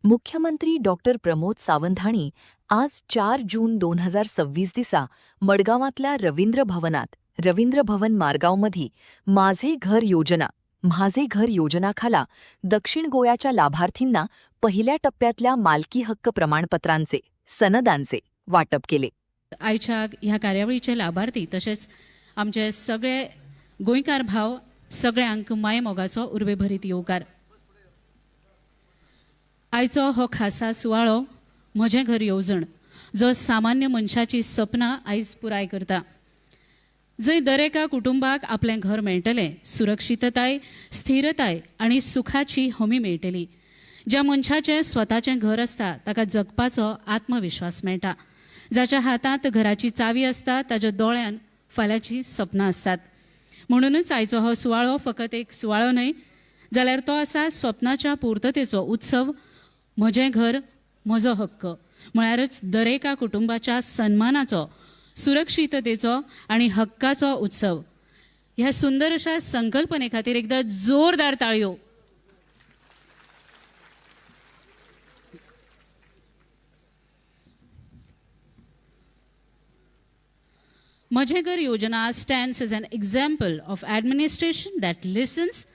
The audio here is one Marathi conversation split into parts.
मुख्यमंत्री डॉक्टर प्रमोद सावंत हांणी आज 4 जून 2026 दिसा मडगावातल्या रवींद्र भवन मारगावमधी माझे घर योजना खाला दक्षिण गोव्याच्या लाभार्थींना पहिल्या टप्प्यातल्या मालकी हक्क प्रमाणपत्रांचे सनदांचे वाटप केले. आयच्या ह्या कार्यावळीचे लाभार्थी तसेच आमचे सगळे गोंयकार भाव सगळ्यांक माय मोगाचो उर्बे भरीत येवकार. आयचो हो खासा सुवाळो म्हजें घर येवजण जो सामान्य मनशाची सपनां आयज पुराय करता. जंय दरेका कुटुंबाक आपलें घर मेळटलें, सुरक्षितताय, स्थिरताय आनी सुखाची हमी मेळटली. ज्या मनशाचें स्वताचें घर आसता ताका जगपाचो आत्मविश्वास मेळटा. जाच्या हातांत घराची चावी आसता ताच्या दोळ्यान फाल्यांची सपनां आसतात. म्हणूनच आयचो हो सुवाळो फकत एक सुवाळो न्हय, जाल्यार तो आसा स्वप्नाच्या पूर्ततेचो उत्सव. म्हजें घर म्हजो हक्क म्हळ्यारच दरेका कुटुंबाच्या सन्मानाचो, सुरक्षिततेचो आनी हक्काचो उत्सव. ह्या सुंदर अशा संकल्पने खातीर एकदा जोरदार ताळयो. Majhe Ghar Yojana stands as an example of administration that listens,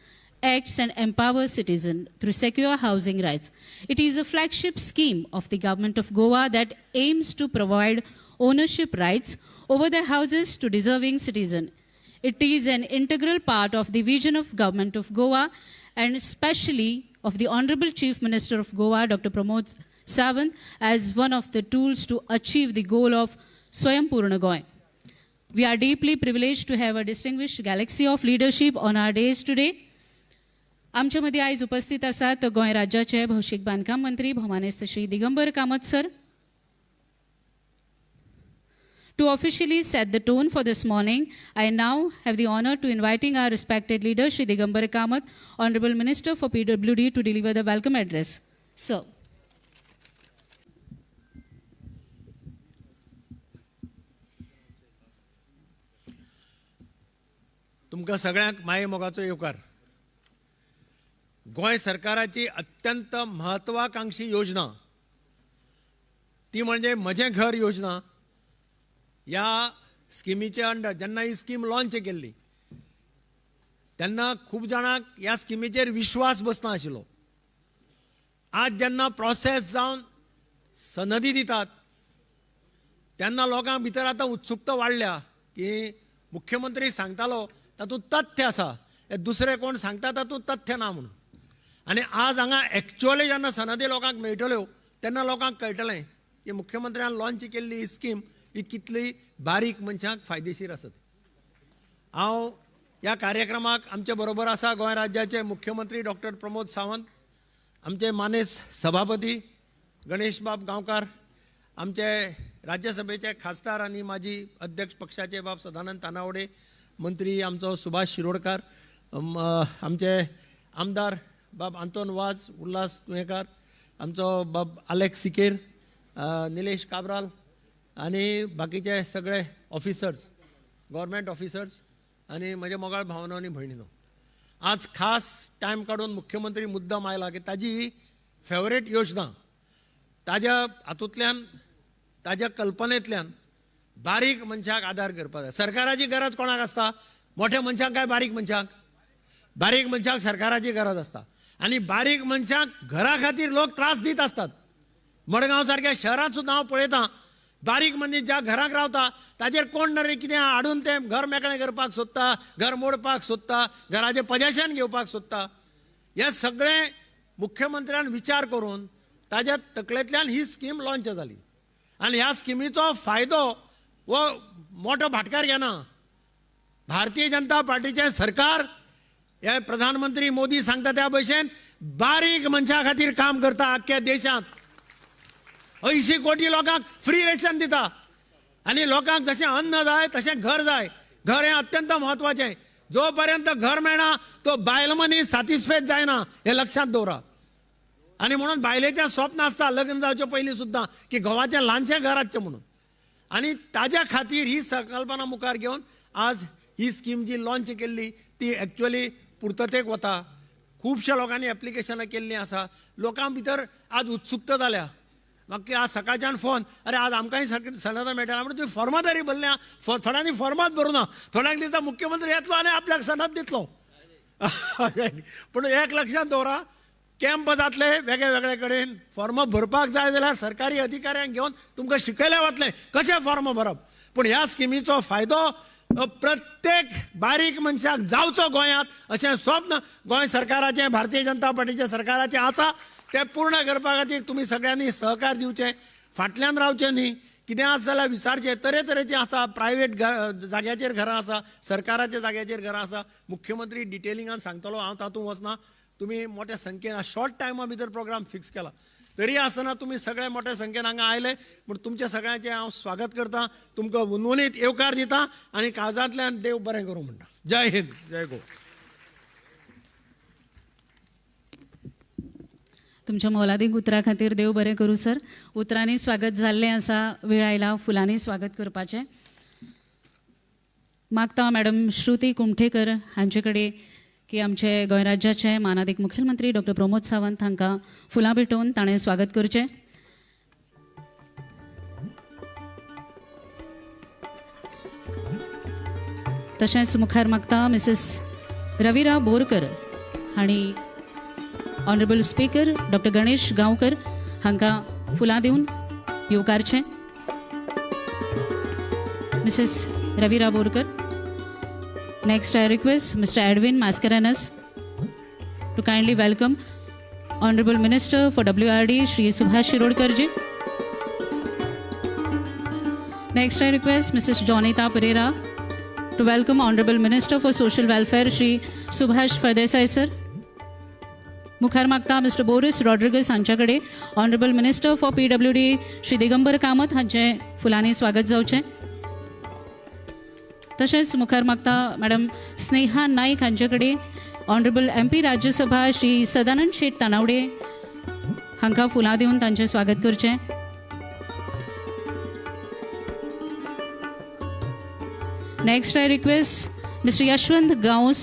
acts and empowers citizens through secure housing rights. It is a flagship scheme of the Government of Goa that aims to provide ownership rights over their houses to deserving citizens. It is an integral part of the vision of Government of Goa and especially of the Honorable Chief Minister of Goa, Dr. Pramod Sawant, as one of the tools to achieve the goal of Swayam-Purna Goa. We are deeply privileged to have a distinguished galaxy of leadership on our days today. आमच्या मध्ये आज उपस्थित आसात गोंय राज्याचे भौशीक बांदकाम मंत्री भौमानेस्त Shri Digambar Kamat sir. To officially set the tone for this morning, I now have the honor to inviting our respected leader Shri Digambar Kamath, Honorable Minister for PWD, to deliver the welcome address. Sir. तुमकां सगळ्यांक माये मोगाचो येवकार. गोंय सरकाराची अत्यंत म्हत्वाकांक्षी योजना ती म्हणजे म्हजें घर योजना. ह्या स्किमीचे अंडर जेन्ना ही स्कीम लॉन्च केल्ली तेन्ना खूब जाणांक ह्या स्किमीचेर विश्वास बसना आशिल्लो. आज जेन्ना प्रोसेस जावन सनदी दितात तेन्ना लोकांक भितर आतां उत्सुकता वाडल्या की मुख्यमंत्री सांगतालो तातूंत तथ्य आसा, हे दुसरे कोण सांगता तातूंत तथ्य ना म्हणून. आनी आज हांगा एक्चुअली जेन्ना सनदी लोकांक मेळटल्यो तेन्ना लोकांक कळटलें की मुख्यमंत्र्यान लॉन्च केल्ली ही स्कीम ही कितली बारीक मनशांक फायदेशीर आसा. हांव ह्या कार्यक्रमाक आमचे बरोबर आसा गोंय राज्याचे मुख्यमंत्री डॉक्टर प्रमोद सावंत, आमचे मानेस सभापती गणेश बाब गांवकार, आमचे राज्यसभेचे खासदार आनी माजी अध्यक्ष पक्षाचे बाब सदानंद तानावडे, मंत्री आमचो सुभाष शिरोडकार, आमचे आमदार बाब आंतोन वाज, उल्हास तुयेंकार, आमचो बाब आलेक्स सिकेर, निलेश काब्राल आनी बाकीचे सगळे ऑफिसर्स, गव्हर्मेंट ऑफिसर्स आनी म्हजे मोगाळ भावनो आनी भयणीनो, आज खास टायम काडून मुख्यमंत्री मुद्दम आयला की ताजी फेवरेट योजना ताज्या हातूंतल्यान ताज्या कल्पनेंतल्यान बारीक मनशाक आदार करपाक जाय. सरकाराची गरज कोणाक आसता? मोठ्या मनशाक काय बारीक मनशाक? बारीक मनशाक सरकाराची गरज आसता. आनी बारीक मनशाक घरा खातीर लोक त्रास दीत असतात. मडगांव सारक्या शहरांत सुद्दां हांव पळयतां बारीक मनीस ज्या घराक रावता ताचेर कोण ना रे कितें हाडून तें घर मेकळें करपाक सोदता, घर मोडपाक सोदता, घराचें पजेशन घेवपाक सोदता. हे सगळें मुख्यमंत्र्यान विचार करून ताज्या तकलेंतल्यान ही स्कीम लॉन्च जाली. आनी ह्या स्किमीचो फायदो वो मोठो भाटकार घेना. भारतीय जनता पार्टीचें सरकार हे प्रधानमंत्री मोदी सांगता त्या भशेन बारीक मनशा खातीर काम करता. आख्ख्या देशांत 80 कोटी लोकांक फ्री रेशन दिता आनी लोकांक जशें अन्न जाय तशें घर जाय. घर हें अत्यंत म्हत्वाचें. जो पर्यंत घर मेळना तो बायल मनीस सॅटिस्फायड जायना, हें लक्षांत दवरा. आनी म्हणून बायलेचें स्वप्न आसता लग्न जावचे पयलीं सुद्दां की घोवाचें ल्हानशें घर हाडचें म्हणून. आनी ताज्या खातीर ही संकल्पना मुखार घेवन आज ही स्कीम जी लॉन्च केल्ली ती एक्चुअली पुर्ततेक वता. खुबशा लोकांनी एप्लिकेशनां केल्लीं आसा. लोकां भितर आज उत्सुकता जाल्या. म्हाका आज सकाळच्यान फोन, अरे आज आमकांय सनदा मेळटना म्हणून तुमी फॉर्मां तरी भरल्या. थोड्यांनी फॉर्मात भरूना. थोड्यांक दिसता मुख्यमंत्री येतलो आनी आपल्याक सनद दितलो. पूण एक लक्षात दवरा, कॅम्प जातले वेगळे वेगळे कडेन. फॉर्म भरपाक जाय जाल्यार सरकारी अधिकाऱ्यांक घेवन तुमकां शिकयलें वतलें कशें फॉर्म भरप. पूण ह्या स्किमीचो फायदो प्रत्येक बारीक मनशाक जावचो गोंयांत अशें स्वप्न गोंय सरकाराचें, भारतीय जनता पार्टीच्या सरकाराचें आसा. तें पूर्ण करपा खातीर तुमी सगळ्यांनी सहकार दिवचें, फाटल्यान रावचें न्ही. कितें आसा जाल्यार विचारचें. तरेतरेचें आसा. प्रायवेट जाग्याचेर घरां आसा, सरकाराच्या जाग्याचेर घरां आसा. मुख्यमंत्री डिटेलिंगान सांगतलो, हांव तातूंत वचना. तुमी मोठ्या संख्येन शॉर्ट टायमा भितर प्रोग्राम फिक्स केला. तरी आसतना तुमी सगळे मोठ्या संख्येन हांगा आयले म्हूण तुमच्या सगळ्यांचें हांव स्वागत करतां. तुमकां उनवणीत येवकार दितां आनी काळजांतल्यान देव बरें करूं म्हणटा. जय हिंद, जय गो. तुमच्या मोलादीक उतरा खातीर देव बरें करूं सर. उतरांनी स्वागत जाल्लें आसा. वेळ आयला फुलांनी स्वागत करपाचें. मागता मॅडम श्रुती कुमठेकर हांचे कडेन की आमचे गोंय राज्याचे मानादीक मुखेलमंत्री डॉक्टर प्रमोद सावंत हांकां फुलां भेटोवन ताणें स्वागत करचें. तशेंच मुखार मागता मिसेस रविरा बोरकर हांणी honourable speaker doctor Ganesh Gaonkar हांकां फुलां दिवन येवकारचें. Mrs Ravira Borkar. Next, I request Mr. Edwin Mascarenhas to kindly welcome Honorable Minister for WRD, Shri Subhash Shirodkarji. Next, I request Mrs. Jonita Pereira to welcome Honorable Minister for Social Welfare, Shri Subhash Fardesai sir. मुखार मागता Mr. Boris Rodriguez हांच्याकडे Honorable Minister for PWD, Shri Digambar Kamath हांचें फुलांनी स्वागत जावचें. तशेंच मुखार मागता मॅडम स्नेहा नाईक हांचे कडेन ऑनरेबल MP राज्यसभा श्री सदानंद शेट तानावडे हांकां फुलां दिवन तांचें स्वागत करचें. Next I request mister Yashwant Gawas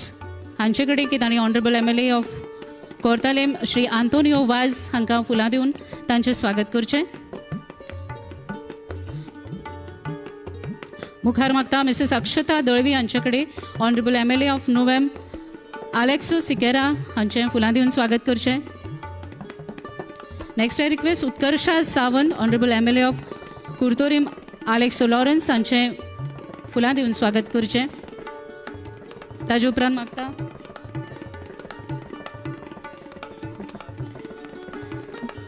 हांचे कडेन की तांणी honourable MLA of Cortalim Shri Antonio Vaz हांकां फुलां दिवन तांचें स्वागत करचें. मुखार मागता मिसेस अक्षता दळवी हांचे कडेन honourable MLA of Nuvem Aleixo Sequeira हांचें फुलां दिवन स्वागत करचें. Next I request Utkarsha Sawant honourable MLA of Curtorim Aleixo Lourenco हांचें फुलां दिवन स्वागत करचें. ताजे उपरांत मागता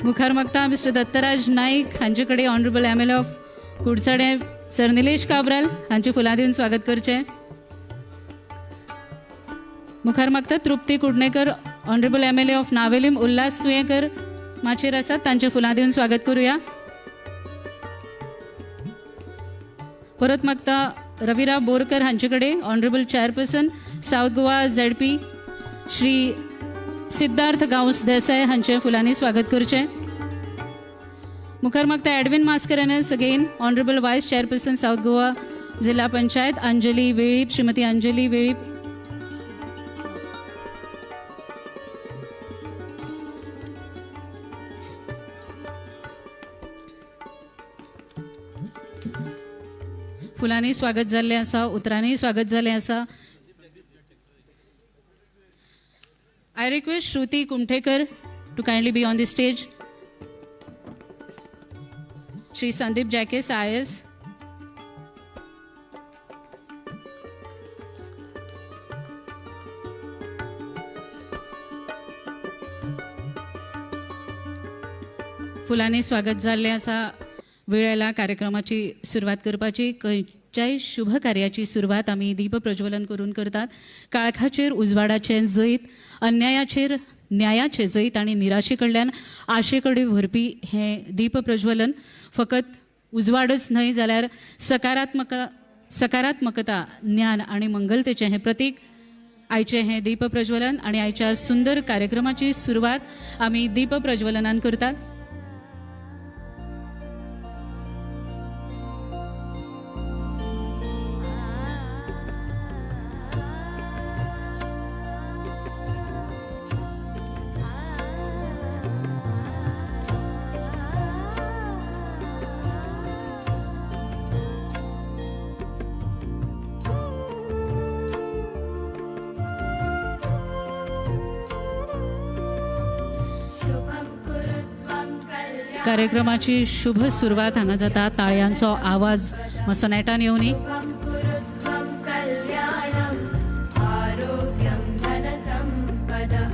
मुखार मागता मिस्टर दत्तराज नाईक हांचे कडेन honourable MLA of Kudchade sir Nilesh Cabral हांचे फुलां दिवन स्वागत करचें. मुखार मागता तृप्ती Kudnekar honourable MLA of Navelim Ulhas Tuyekar माचेर आसात तांचे फुलां दिवन स्वागत करुया. परत मागता रविरा बोरकर हांचे कडेन honourable chairperson south Goa ZP Shri Siddharth Gawas Desai हांचे फुलांनी स्वागत करचें. मुखार मागता एडविन मास्करेनस अगेन ऑनरेबल वायस चेअरपर्सन साऊथ गोवा जिल्हा पंचायत अंजली वेळीप श्रीमती अंजली वेळीप. फुलांनी स्वागत जाल्लें आसा. उतरांनी स्वागत जाल्लें आसा. I request Shruti Kumthekar to kindly be on the stage. Shri Sandeep Jackes, IAS. फुलांनी स्वागत जाल्लें आसा. वेळ आयला कार्यक्रमाची सुरवात करपाची. खंयच्याय शुभ कार्याची सुरवात आमी दीप प्रज्वलन करून करतात. काळखाचेर उजवाडाचें जैत, अन्यायाचेर न्यायाचें जैत आनी निराशे कडल्यान आशे कडेन व्हरपी हें दीप प्रज्वलन फकत उजवाडच न्हय जाल्यार सकारात्मकता, ज्ञान आनी मंगलतेचें हें प्रतीक. आयचें हें दीप प्रज्वलन आनी आयच्या सुंदर कार्यक्रमाची सुरवात आमी दीप प्रज्वलनान करतात. कार्यक्रमाची शुभ सुरुवात हांगा जाता. ताळयांचो आवाज मातसो नेटान येवनी. कुरुत्वं कल्याणम् आरोग्यं धनसम्पदः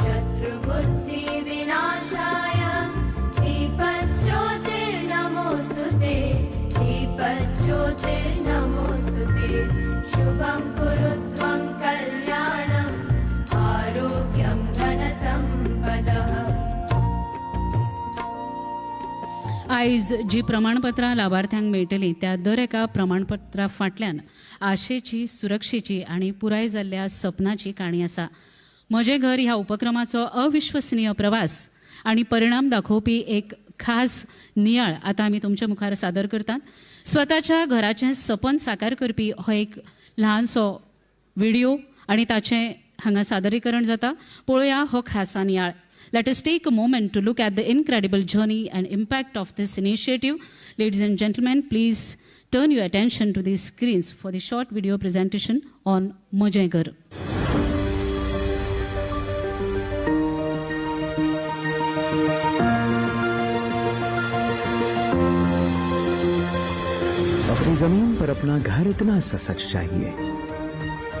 शत्रुबुद्धिविनाशाय दीपज्योतिर्नमोऽस्तुते दीपज्योतिर्नमोऽस्तुते शुभं कुरुत्वं कल्याणम् आरोग्यं धनसम्पदः. आयज जी प्रमाणपत्रां लाभार्थ्यांक मेळटलीं त्या दर एका प्रमाणपत्रा फाटल्यान आशेची, सुरक्षेची आनी पुराय जाल्ल्या सपनाची काणी आसा. म्हजें घर ह्या उपक्रमाचो अविश्वसनीय प्रवास आनी परिणाम दाखोवपी एक खास नियाळ आतां आमी तुमच्या मुखार सादर करतात. स्वताच्या घराचें सपन साकार करपी हो एक ल्हानसो व्हिडिओ आनी ताचें हांगा सादरीकरण जाता. पळोवया हो खासा नियाळ. Let us take a moment to look at the incredible journey and impact of this initiative. Ladies and gentlemen, please turn your attention to these screens for the short video presentation on Mujhe Ghar. अपनी जमीन पर अपना घर इतना सा सच चाहिए,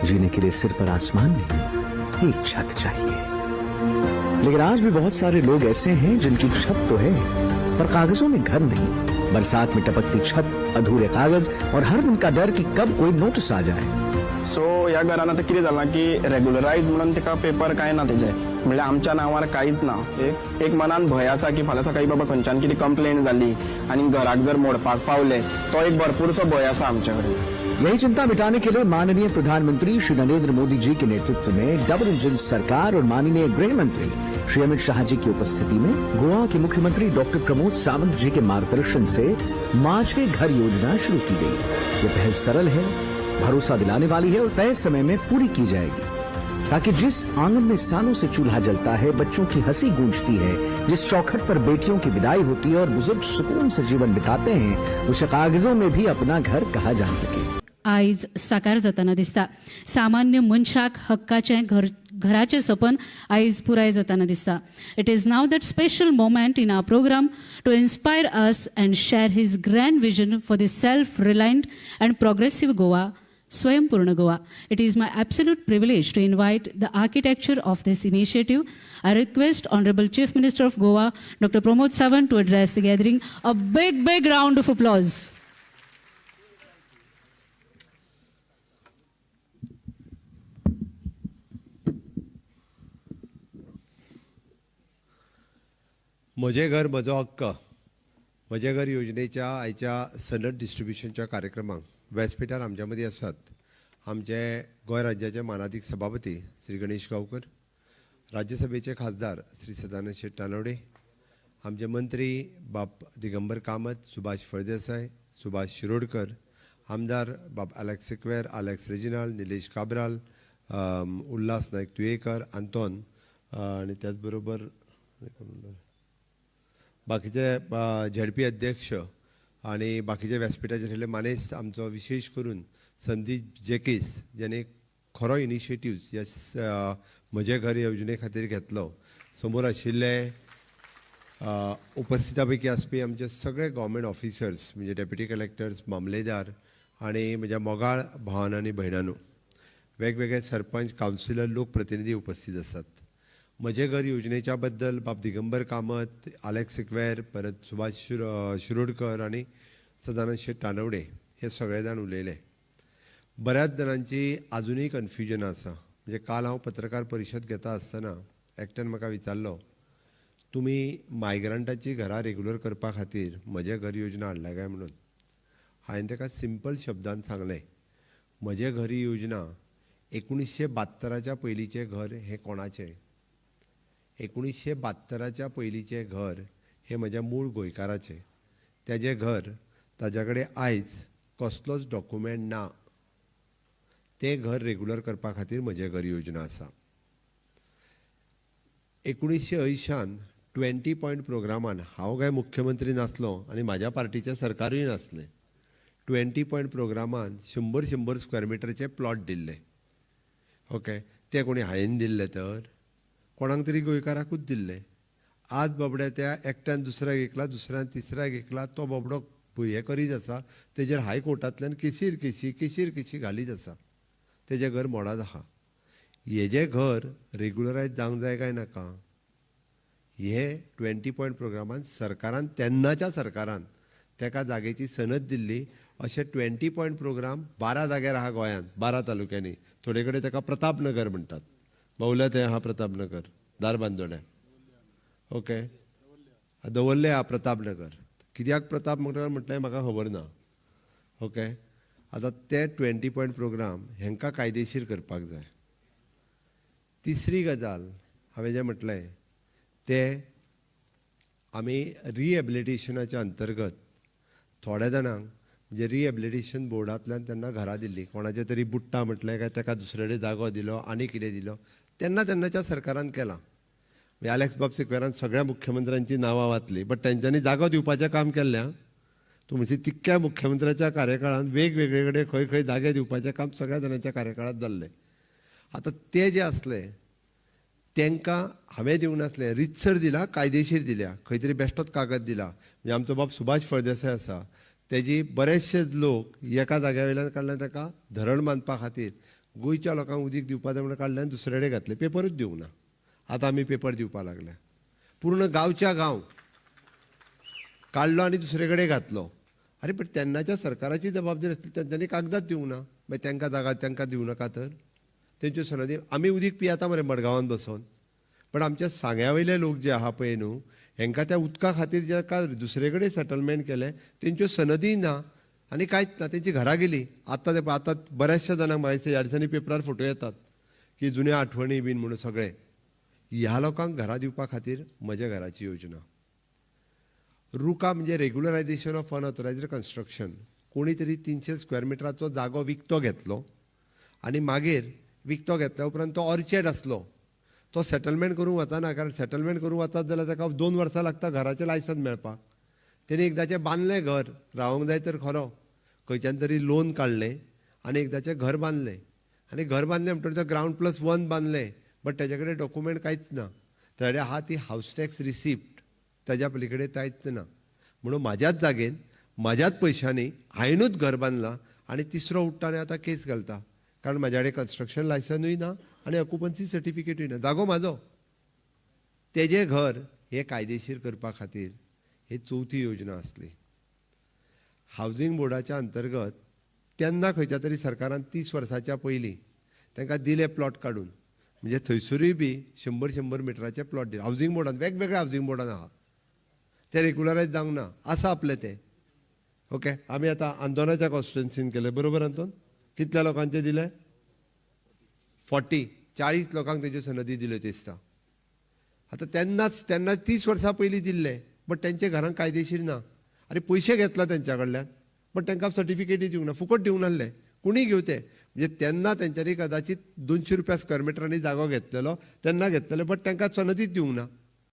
जीने के लिए सिर पर आसमान नहीं, एक छत चाहिए. लेकिन आज भी बहुत सारे लोग ऐसे हैं जिनकी छत तो है पर कागजों में घर नहीं. बरसात में टपकती छत, अधूरे कागज और हर दिन का डर कि कब कोई नोटिस आ जाए. सो ह्या घरान आतां कितें जालां की रेग्युलरायज म्हणून तिका पेपर कांय ना तेजे, म्हणल्यार आमच्या नांवार कांयच ना. एक मनान भंय आसा की फाल्यां सकाळी बाबा खंयच्यान कितें कंप्लेंट जाली आनी घराक जर मोडपाक पावले तो एक भरपूरसो भंय आसा आमच्या कडेन. यही चिंता मिटाने के लिए माननीय प्रधानमंत्री श्री नरेंद्र मोदी जी के नेतृत्व में डबल इंजन सरकार और माननीय गृह मंत्री श्री अमित शाह जी की उपस्थिति में गोवा के मुख्यमंत्री डॉक्टर प्रमोद सावंत जी के मार्गदर्शन से माझे घर योजना शुरू की गई. ये पहल सरल है, भरोसा दिलाने वाली है और तय समय में पूरी की जाएगी, ताकि जिस आंगन में सालों से चूल्हा जलता है, बच्चों की हंसी गूंजती है, जिस चौखट पर बेटियों की विदाई होती है और बुजुर्ग सुकून से जीवन बिताते हैं, उसे कागजों में भी अपना घर कहा जा सके. आयज साकार जाताना दिसता. सामान्य मनशाक हक्काचें घराचें सपन आयज पुराय जाताना दिसता. It is now that special moment in our programme to inspire us and share his grand vision for the self reliant and progressive Goa, स्वयंपूर्ण Goa. It is my absolute privilege to invite the architecture of this initiative. I request Honorable Chief Minister of Goa, Dr. Pramod Sawant, to address the gathering. A big round of applause. म्हजें घर म्हजो हक्क. म्हजें घर योजनेच्या आयच्या सनद डिस्ट्रिब्युशनच्या कार्यक्रमाक व्यासपीठार आमच्या मदीं आसात आमचे गोंय राज्याचे मानाधीक सभापती श्री गणेश गांवकर, राज्यसभेचे खासदार श्री सदानंद शेट तानवडे, आमचे मंत्री बाब दिगंबर कामत, सुभाष फळदेसाय, सुभाष शिरोडकर, आमदार बाब अलेक्स सिक्वेर, अलेक्स रेजिनाल्ड, निलेश काब्राल, उल्हास नायक तुयेकर, आंतोन आनी त्याच बरोबर बाकीचे झेडपी अध्यक्ष आणि बाकीचे व्यासपीठाचेर आशिल्ले मानेस्त, आमचो विशेष करून संदीप जेकीस ज्याने खरो इनिशिएटिव्स ह्या म्हजे घर योजने खातीर घेतलो. समोर आशिल्ले उपस्थिता पैकी आसपी आमचे सगळे गव्हर्मेंट ऑफिसर्स म्हणजे डेप्युटी कलेक्टर्स, मामलेदार आणि म्हज्या मोगाळ भावांनो आनी भयणांनो, वेगवेगळे सरपंच, कावन्सिलर, लोकप्रतिनिधी उपस्थित आसात. म्हजे घर योजनेच्या बद्दल बाब दिगंबर कामत, अलेक्स सिक्वेर, परत सुभाष शिरोडकर आणि सदानंद शेट तानवडे हे सगळे जाण उलयले. बऱ्याच जाणांची अजूनही कन्फ्युजन आसा. म्हणजे काल हांव पत्रकार परिशद घेता आसतना एकट्यान म्हाका विचारलो, तुमी मायग्रंटाची घरां रेग्युलर करपा खातीर म्हजे घर योजना हाडल्या काय म्हणून. हांवें ताका सिंपल शब्दांत सांगलें, म्हजे घर ही योजना 1972च्या पयलींचें घर हें कोणाचें. 1972च्या पयलींचें घर हें म्हज्या मूळ गोंयकाराचें. तेजें घर, ताज्या कडेन आयज कसलोच डॉक्युमेंट ना. तें घर रेग्युलर करपा खातीर म्हजे घर योजना आसा. 1980 20 पॉयंट प्रोग्रामान हांव काय मुख्यमंत्री नासलो आनी म्हाज्या पार्टीचें सरकारूय नासलें. 20 पॉयंट प्रोग्रामान 100 स्क्वेअर मिटरचे प्लॉट दिल्ले. ओके, ते कोणी हांवें दिल्ले तर कोणाक तरी गोंयकाराकूच दिल्ले. आज बाबड्या त्या एकट्यान दुसऱ्याक एकला, दुसऱ्यान तिसऱ्याक एकला, तो बाबडो हे करीत आसा, तेजेर हायकोर्टांतल्यान केशीर घालीत आसा, तेजें घर मोडात आहा. हेजें घर रेग्युलरायज जावंक जाय काय नाका, हे 20 पॉयंट प्रोग्रामान सरकारान, तेन्नाच्या सरकारान तेका जागेची सनद दिल्ली. अशे 20 पॉयंट प्रोग्राम 12 जाग्यार आहा गोंयांत, 12 तालुक्यांनी. थोडे कडेन तेका प्रतापनगर म्हणटात, बावल्या थंय आहा प्रतापनगर, दारबांदोड्या. ओके, दवरले आहा प्रतापनगर. कित्याक प्रतापनगर म्हटलें म्हाका खबर ना. ओके, आतां ते 20 पॉयंट प्रोग्राम हेंकां कायदेशीर करपाक जाय. तिसरी गजाल हांवें जें म्हटलें तें आमी रिहेबिलिटेशनाच्या अंतर्गत थोड्या जाणांक म्हणजे रिहेबिलिटेशन बोर्डांतल्यान तेन्ना घरां दिल्लीं. कोणाचें तरी बुट्टा म्हटलें काय ताका दुसरे कडेन जागो दिलो, आनी कितें दिलो, तेन्नाच्या सरकारान केलां. अलेक्स बॉब सिक्वेरान सगळ्या मुख्यमंत्र्यांची नांवां वाचली, बट तेंच्यांनी जागो दिवपाचें काम केल्लें. तूं म्हणजे तितक्या मुख्यमंत्र्याच्या कार्यकाळांत वेगवेगळे कडेन खंय खंय जागे दिवपाचें काम सगळ्या जाणांच्या कार्यकाळांत जाल्लें. आतां ते जे असले तांकां हांवें दिवंक नासलें, रितसर दिला, कायदेशीर दिल्या. खंय तरी बेश्टोच कागद दिला. म्हणजे आमचो बाब सुभाष फळदेसाय आसा, तेजी बरेचशे लोक एका जाग्या वयल्यान काडल्यान ताका धरण बांदपा खातीर गोंयच्या लोकांक उदीक दिवपा जाय म्हणून काडल्यान दुसरे कडेन घातले. पेपरूच दिवंक ना. आतां आमी पेपर दिवपाक लागल्या. पूर्ण गांवच्या गांव काडलो आनी दुसरे कडेन घातलो. अरे पण तेन्नाच्या सरकाराची जबाबदारी आसली, तेंच्यांनी कागदात दिवंक ना. मागीर तांकां जागा तांकां दिवं नाका तर तेंच्यो सनदी. आमी उदीक पियेता मरे मडगांवांत बसून, पण आमच्या सांग्या वयले लोक जे आहा पळय न्हू, हेंकां त्या उदका खातीर जे दुसरे कडेन सेटलमेंट केले, तेंच्यो सनदी ना आनी कांयच ना. तेंची घरां गेलीं. आतां बऱ्याचशा जाणांक म्हाका ह्या दिसांनी पेपरार फोटो येतात की जुन्यो आठवणी बीन म्हणून सगळे. ह्या लोकांक घरां दिवपा खातीर म्हज्या घराची योजना. रुका म्हणजे रेग्युलरायझेशन ऑफ अनऑथोरायज्ड कन्स्ट्रक्शन. कोणी तरी 300 स्क्वेअर मिटराचो जागो विकतो घेतलो आनी मागीर विकतो घेतल्या उपरांत तो ऑर्चेड आसलो, तो सेटलमेंट करूंक वचना. कारण सेटलमेंट करूंक वतात जाल्यार ताका 2 वर्सां लागता घराचें लायसन्स मेळपाक. तेणी एकदाचें बांदलें घर, रावंक जाय तर खरो, खंयच्यान तरी लोन काडलें आनी एकदाचें घर बांदलें. आनी घर बांदलें म्हणटकीर तो ग्रावंड प्लस 1 बांदलें, बट तेजे कडेन डॉक्युमेंट कांयच ना. तेडे आहा ती हावस टॅक्स रिसिप्ट, ताज्या पलीकडे कांयच ना. म्हणून म्हाज्याच जागेन म्हाज्याच पयशांनी हांवेंनूच घर बांदलां आनी तिसरो उठ्ठा आनी आतां केस घालता. कारण म्हाज्या कडेन कन्स्ट्रक्शन लायसनूय ना आनी ऑक्युपन्सी सर्टिफिकेटूय ना. जागो म्हाजो. तेजें घर हे कायदेशीर करपा खातीर ही 4थी योजना आसली. हावजींग बोर्डाच्या अंतर्गत तेन्ना खंयच्या तरी सरकारान 30 वर्साच्या पयलीं तांकां दिले प्लॉट काडून. म्हणजे थंयसरूय बी 100 मिटराचे प्लॉट दिले. हावजींग बोर्डान वेगवेगळ्या हावजींग बोर्डान आहा, ते रेग्युलरायज जावंक ना. आसा आपले ते. ओके, आमी आतां आंदोनाच्या कॉन्स्टिट्युन्सीन केले, बरोबर आंतोन? कितल्या लोकांचे दिले? 40 लोकांक तेज्यो सनदी दिल्यो दिसता. आतां तेन्नाच 30 वर्सां पयलीं दिल्ले, बट तेंचे घरांक कायदेशीर ना. अरे पयशे घेतला तेंच्या कडल्यान, बट तांकां सर्टिफिकेटी दिवंक ना, फुकट दिवंक नासले. कोणीय घेवं ते. म्हणजे तेन्ना तेंच्यांनी कदाचित 200 रुपया स्क्वेअर मिटरांनी जागो घेतलेलो, तेन्ना घेतलेले, बट तांकां सनदीच दिवंक ना.